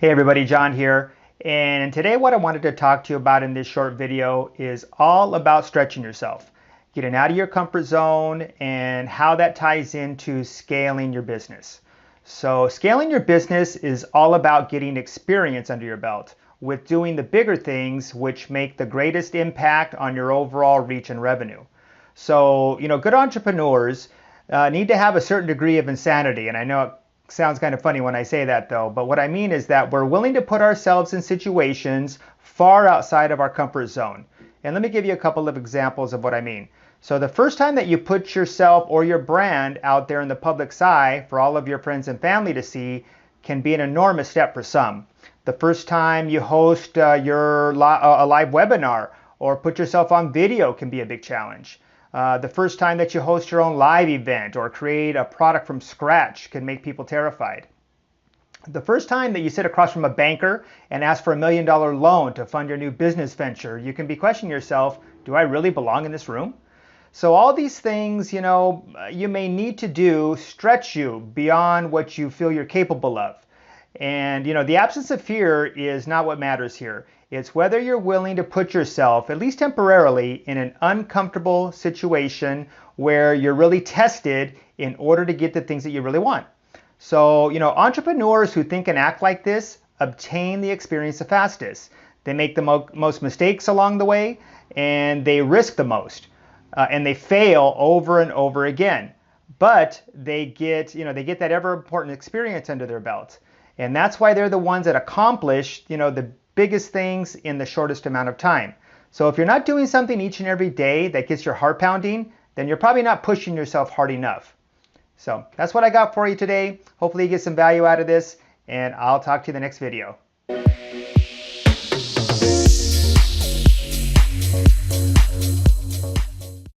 Hey everybody, John here. And today what I wanted to talk to you about in this short video is all about stretching yourself, getting out of your comfort zone and how that ties into scaling your business. So scaling your business is all about getting experience under your belt with doing the bigger things which make the greatest impact on your overall reach and revenue. So, good entrepreneurs need to have a certain degree of insanity. And I know it sounds kind of funny when I say that though, but what I mean is that we're willing to put ourselves in situations far outside of our comfort zone. And let me give you a couple of examples of what I mean. So the first time that you put yourself or your brand out there in the public's eye for all of your friends and family to see can be an enormous step for some. The first time you host a live webinar or put yourself on video can be a big challenge. The first time that you host your own live event or create a product from scratch can make people terrified. The first time that you sit across from a banker and ask for $1 million loan to fund your new business venture, you can be questioning yourself, do I really belong in this room? So all these things, you may need to do stretch you beyond what you feel you're capable of. And the absence of fear is not what matters here. It's whether you're willing to put yourself, at least temporarily, in an uncomfortable situation where you're really tested in order to get the things that you really want. So, entrepreneurs who think and act like this obtain the experience the fastest. They make the most mistakes along the way, and they risk the most. And they fail over and over again. But they get that ever important experience under their belt. And that's why they're the ones that accomplish, the biggest things in the shortest amount of time. So if you're not doing something each and every day that gets your heart pounding, then you're probably not pushing yourself hard enough. So that's what I got for you today. Hopefully you get some value out of this, and I'll talk to you in the next video.